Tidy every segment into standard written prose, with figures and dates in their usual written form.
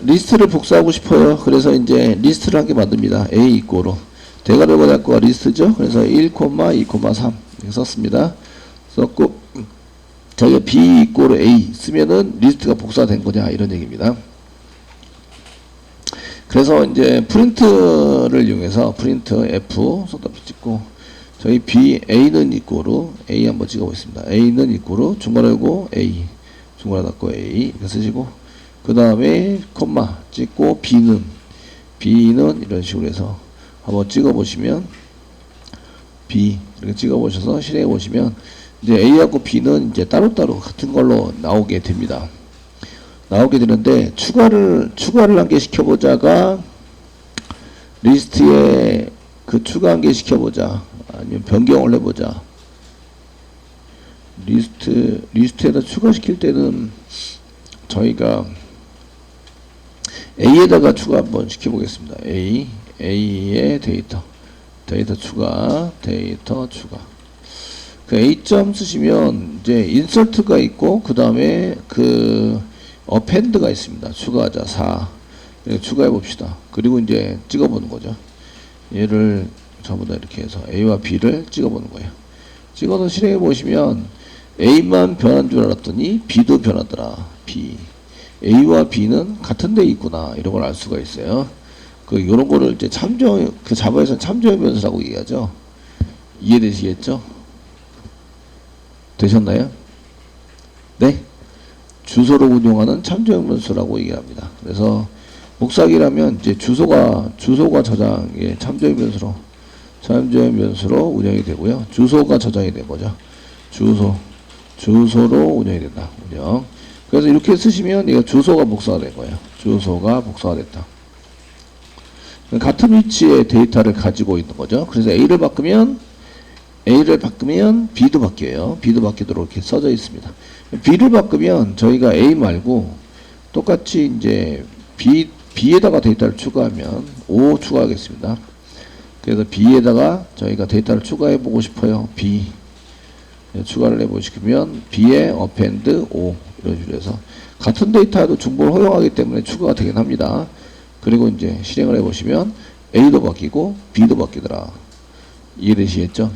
리스트를 복사하고 싶어요. 그래서 이제 리스트를 한 개 만듭니다. A 이꼬로 대괄호 닫고가 리스트죠. 그래서 1, 2, 3 이렇게 썼습니다. 썼고 저희가 B 이꼬로 A 쓰면은 리스트가 복사된 거냐 이런 얘기입니다. 그래서 이제 프린트를 이용해서 프린트 F 손잡이 찍고 저희 B A는 이꼬로 A 한번 찍어보겠습니다. A는 이꼬로 중괄호 열고 A 중괄호 닫고 A 이렇게 쓰시고 그 다음에 콤마 찍고 B는 이런 식으로 해서 한번 찍어보시면 B 이렇게 찍어보셔서 실행해 보시면 이제 A하고 B는 이제 따로따로 같은 걸로 나오게 됩니다. 나오게 되는데 추가를 한 개 시켜보자가 리스트에 그 추가 한 개 시켜보자 아니면 변경을 해보자. 리스트에다 추가시킬 때는 저희가 A에다가 추가 한번 시켜보겠습니다. A의 데이터 추가. 그 A 점 쓰시면 이제 인설트가 있고 그 다음에 그 append가 있습니다. 추가하자 4 이렇게 추가해 봅시다. 그리고 이제 찍어보는 거죠. 얘를 전부 다 이렇게 해서 A와 B를 찍어보는 거예요. 찍어서 실행해 보시면 A만 변한 줄 알았더니 B도 변하더라. A와 B는 같은 데 있구나. 이런 걸 알 수가 있어요. 요런 거를 이제 자바에서는 참조의 변수라고 얘기하죠. 이해되시겠죠? 되셨나요? 네? 주소로 운용하는 참조의 변수라고 얘기합니다. 그래서 복사기라면 이제 주소가 저장의 참조의 변수로 운영이 되고요. 주소가 저장이 된 거죠. 주소로 운영이 된다. 그래서 이렇게 쓰시면 이거 주소가 복사가 된 거예요. 주소가 복사가 됐다. 같은 위치의 데이터를 가지고 있는 거죠. 그래서 A를 바꾸면 B도 바뀌어요. B도 바뀌도록 이렇게 써져 있습니다. B를 바꾸면 저희가 A 말고 똑같이 이제 B에다가 데이터를 추가하면 5 추가하겠습니다. 그래서 B에다가 저희가 데이터를 추가해 보고 싶어요. B 추가를 해보시면 B의 append 5 이런 식으로 해서 같은 데이터도 중복을 허용하기 때문에 추가가 되긴 합니다. 그리고 이제 실행을 해보시면 A도 바뀌고 B도 바뀌더라. 이해되시겠죠?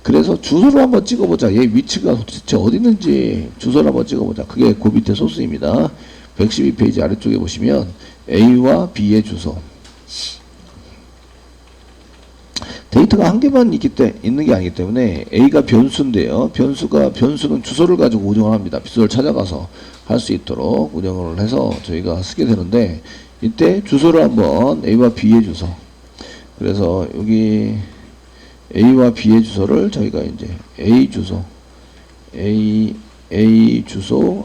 그래서 주소를 한번 찍어보자. 얘 위치가 도대체 어디 있는지 주소를 한번 찍어보자. 그게 그 밑에 소스입니다. 112페이지 아래쪽에 보시면 A와 B의 주소. 데이터가 한 개만 있는 게 아니기 때문에 A가 변수인데요. 변수는 주소를 가지고 운영을 합니다. 주소를 찾아가서 할 수 있도록 운영을 해서 저희가 쓰게 되는데 이때 주소를 한번 A와 B의 주소. 그래서 여기 A와 B의 주소를 저희가 이제 A 주소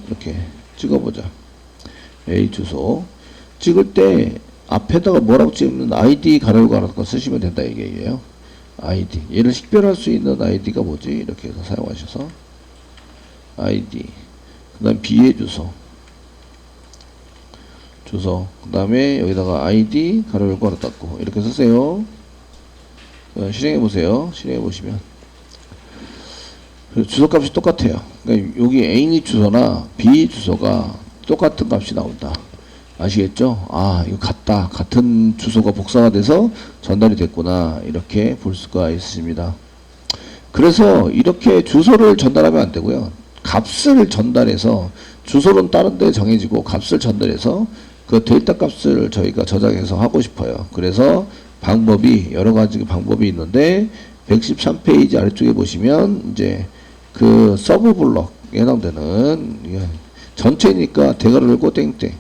이렇게 찍어보자. A 주소 찍을 때 앞에다가 뭐라고 찍으면 ID 가로가 쓰시면 된다 이게예요. ID 얘를 식별할 수 있는 ID가 뭐지? 이렇게 해서 사용하셔서 ID 그 다음 B의 주소 그 다음에 여기다가 ID 가로를 괄호 닫고 이렇게 쓰세요. 실행해 보세요. 실행해 보시면 주소 값이 똑같아요. 그러니까 여기 A 주소나 B 주소가 똑같은 값이 나온다. 아시겠죠? 아, 이거 같은 주소가 복사가 돼서 전달이 됐구나. 이렇게 볼 수가 있습니다. 그래서 이렇게 주소를 전달하면 안 되고요. 값을 전달해서 주소는 다른 데 정해지고 값을 전달해서 그 데이터 값을 저희가 저장해서 하고 싶어요. 그래서 여러 가지 방법이 있는데 113페이지 아래쪽에 보시면 이제 그 서브 블럭에 해당되는 전체니까 대괄호 열고 땡땡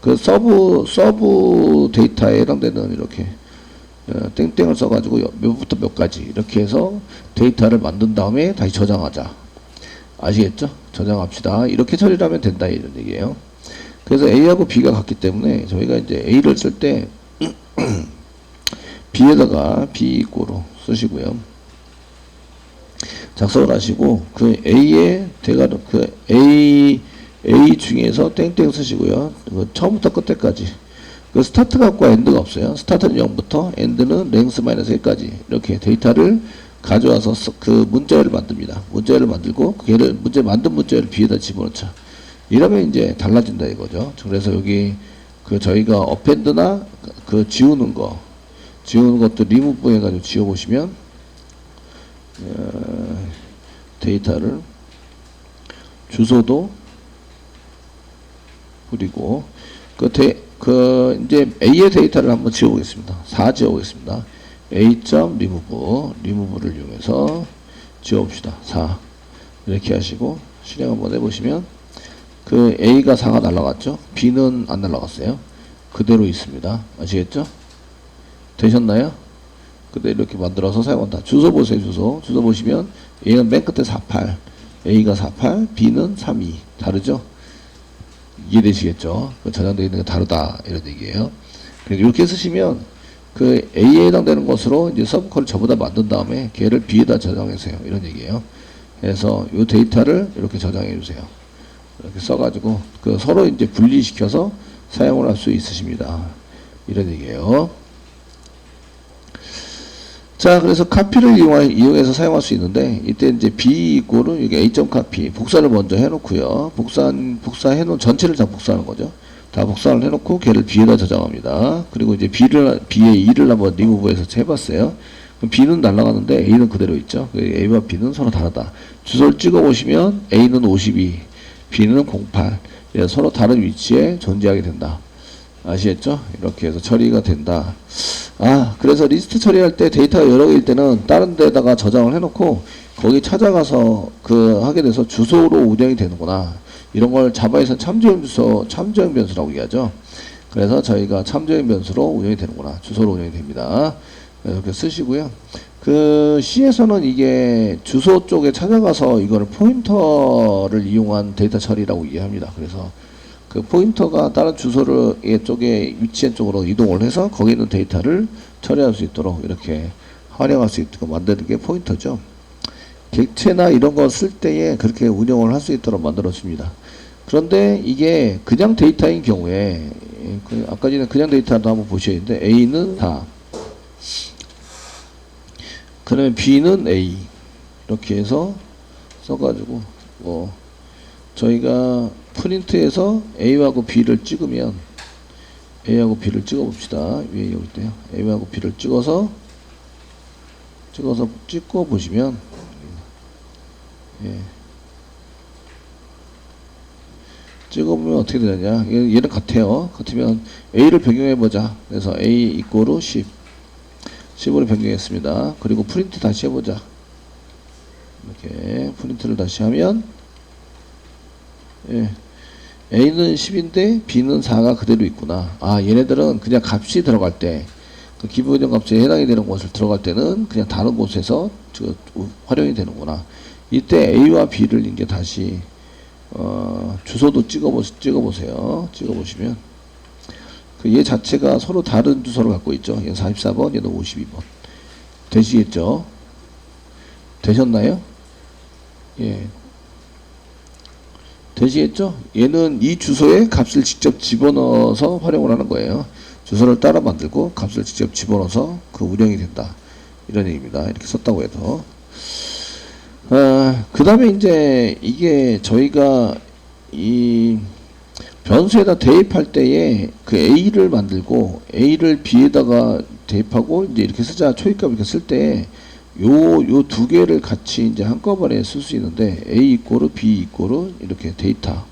그 서브 데이터에 해당되는 이렇게 땡땡을 써가지고 몇부터 몇 가지 이렇게 해서 데이터를 만든 다음에 다시 저장하자. 아시겠죠? 저장합시다. 이렇게 처리를 하면 된다 이런 얘기예요. 그래서 A하고 B가 같기 때문에 저희가 이제 A를 쓸 때 B에다가 B 이꼬로 쓰시고요. 작성을 하시고 그 A의 대괄호 그 A 중에서 땡땡 쓰시고요. 처음부터 끝에까지 그 스타트 갖고 엔드가 없어요. 스타트는 0부터 엔드는 랭스 마이너스 1까지 이렇게 데이터를 가져와서 그 문자열을 만듭니다. 문자열을 만들고 걔를 만든 문자열을 B에다 집어넣자. 이러면 이제 달라진다 이거죠. 그래서 여기 그 저희가 어펜드나 그 지우는 것도 리무브 해가지고 지워보시면 데이터를 주소도 그리고 이제 A의 데이터를 한번 지워보겠습니다. 4 지워보겠습니다. remove를 이용해서 지워봅시다. 4 이렇게 하시고 실행 한번 해보시면 그 A가 4가 날라갔죠. B는 안 날라갔어요. 그대로 있습니다. 아시겠죠? 되셨나요? 그대로 이렇게 만들어서 사용한다. 주소 보세요. 주소 보시면 A는 맨 끝에 48, A가 48, B는 32. 다르죠? 이해되시겠죠? 저장되어 있는 게 다르다 이런 얘기예요. 그래서 이렇게 쓰시면 그 A에 해당되는 것으로 이제 서브컬을 전부 다 만든 다음에 걔를 B에다 저장하세요. 이런 얘기예요. 그래서 이 데이터를 이렇게 저장해 주세요. 이렇게 써가지고 그 서로 이제 분리시켜서 사용을 할 수 있으십니다. 이런 얘기예요. 자, 그래서 카피를 이용해서 사용할 수 있는데, 이때 이제 B 이꼴은 여기 A.copy, 복사를 먼저 해놓고요. 복사해놓은 전체를 다 복사하는 거죠. 다 복사를 해놓고 걔를 B에다 저장합니다. 그리고 이제 B의 2를 한번 리무브해서 해봤어요. 그럼 B는 날아가는데 A는 그대로 있죠. A와 B는 서로 다르다. 주소를 찍어보시면 A는 52, B는 08. 서로 다른 위치에 존재하게 된다. 아시겠죠? 이렇게 해서 처리가 된다. 그래서 리스트 처리할 때 데이터가 여러 개일 때는 다른 데다가 저장을 해놓고 거기 찾아가서 하게 돼서 주소로 운영이 되는구나. 이런 걸 자바에서 참조형 변수라고 얘기하죠. 그래서 저희가 참조형 변수로 운영이 되는구나. 주소로 운영이 됩니다. 이렇게 쓰시고요. C에서는 이게 주소 쪽에 찾아가서 이거를 포인터를 이용한 데이터 처리라고 이해합니다. 그래서 그 포인터가 다른 주소를 쪽에 위치한 쪽으로 이동을 해서 거기 있는 데이터를 처리할 수 있도록 이렇게 활용할 수 있도록 만드는 게 포인터죠. 객체나 이런 거 쓸 때에 그렇게 운영을 할 수 있도록 만들어줍니다. 그런데 이게 그냥 데이터인 경우에 아까 전에 그냥 데이터도 한번 보셔야 되는데 A는 4, 그러면 B는 A 이렇게 해서 써가지고 저희가 프린트해서 A하고 B를 찍으면 A하고 B를 찍어 봅시다. 위에 여기 있대요. A하고 B를 찍어서 찍고 보시면 찍어보면 어떻게 되느냐. 얘는 같아요. 같으면 A를 변경해보자. 그래서 A 이꼬르 10 10으로 변경했습니다. 그리고 프린트 다시 해보자. 이렇게 프린트를 다시 하면 A는 10인데 B는 4가 그대로 있구나. 얘네들은 그냥 값이 들어갈 때 그 기본적 값에 해당이 되는 곳을 들어갈 때는 그냥 다른 곳에서 활용이 되는구나. 이때 A와 B를 이제 다시 주소도 찍어보세요. 찍어보시면 얘 자체가 서로 다른 주소를 갖고 있죠. 얘는 44번, 얘는 52번. 되시겠죠? 되셨나요? 예. 되시겠죠? 얘는 이 주소에 값을 직접 집어넣어서 활용을 하는 거예요. 주소를 따라 만들고 값을 직접 집어넣어서 운영이 된다. 이런 얘기입니다. 이렇게 썼다고 해도. 그 다음에 이제 이게 저희가 이 변수에다 대입할 때에 A를 만들고 A를 B에다가 대입하고 이제 이렇게 쓰자. 초입값 이렇게 쓸 때 요 두 개를 같이 이제 한꺼번에 쓸 수 있는데 A 이꼬르 B 이꼬르 이렇게 데이터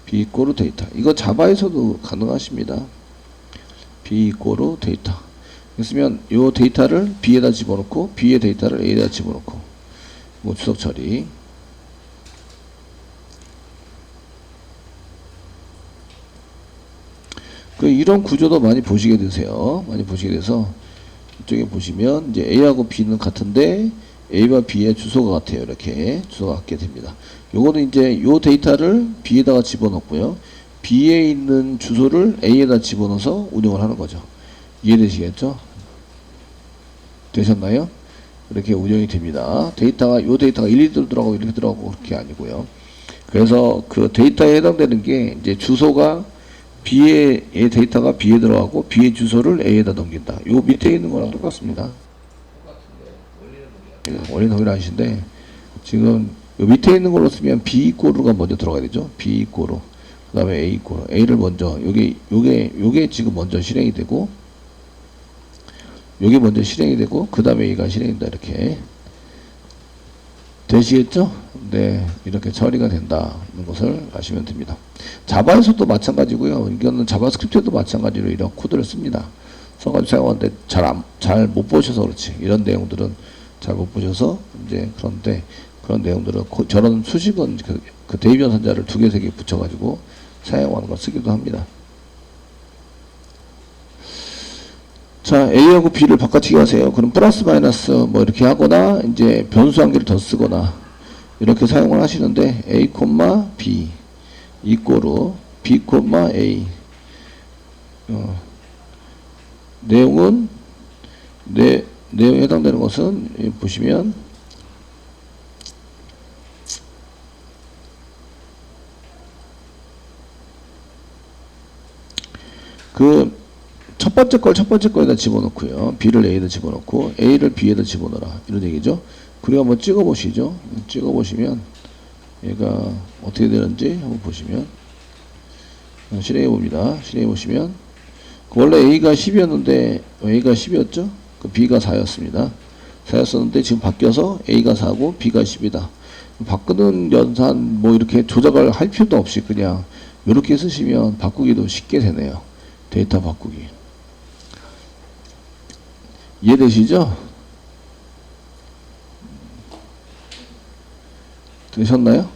B 이꼬르 데이터 이거 자바에서도 가능하십니다. B 이꼬르 데이터 그랬으면 요 데이터를 B에다 집어넣고 B의 데이터를 A에다 집어넣고 주석 처리 이런 구조도 많이 보시게 되세요. 많이 보시게 돼서 이쪽에 보시면 이제 A하고 B는 같은데 A와 B의 주소가 같아요. 이렇게 주소가 같게 됩니다. 요거는 이제 요 데이터를 B에다가 집어넣고요. B에 있는 주소를 A에다 집어넣어서 운영을 하는 거죠. 이해되시겠죠? 되셨나요? 이렇게 운영이 됩니다. 요 데이터가 1, 2도 들어가고 이렇게 들어가고 그렇게 아니고요. 그래서 그 데이터에 해당되는 게 이제 주소가 B의 데이터가 B에 들어가고 B의 주소를 A에다 넘긴다. 요 밑에 있는 거랑 똑같습니다. 원리는 동일하신데 지금 요 밑에 있는 걸로 쓰면 B 이꼬르가 먼저 들어가야 되죠. B 이꼬르. 그 다음에 A 있고, A를 먼저, 요게 지금 먼저 실행이 되고, 요게 먼저 실행이 되고, 그 다음에 A가 실행이 된다. 이렇게. 되시겠죠? 네, 이렇게 처리가 된다는 것을 아시면 됩니다. 자바에서도 마찬가지고요. 이거는 자바스크립트에도 마찬가지로 이런 코드를 씁니다. 써가지고 사용하는데 잘 못 보셔서 그렇지. 이런 내용들은 잘 못 보셔서 이제 그런데 그런 내용들은 저런 수식은 그 대입연산자를 2개, 3개 붙여가지고 사용하는 걸 쓰기도 합니다. 자, A하고 B를 바꿔치기 하세요. 그럼 플러스 마이너스 뭐 이렇게 하거나 이제 변수 한 개를 더 쓰거나 이렇게 사용을 하시는데 A, B 이꼬르 B, A 내용은 내용에 해당되는 것은 여기 보시면 그 첫 번째 걸 첫 번째 거에다 집어넣고요. B를 A에다 집어넣고 A를 B에다 집어넣어라. 이런 얘기죠. 그리고 한번 찍어보시죠. 찍어보시면 얘가 어떻게 되는지 한번 보시면 실행해 봅니다. 실행해 보시면 원래 A가 10이었는데 A가 10이었죠. 그 B가 4였습니다. 4였었는데 지금 바뀌어서 A가 4고 B가 10이다. 바꾸는 연산 뭐 이렇게 조작을 할 필요도 없이 그냥 이렇게 쓰시면 바꾸기도 쉽게 되네요. 데이터 바꾸기. 이해되시죠? 되셨나요?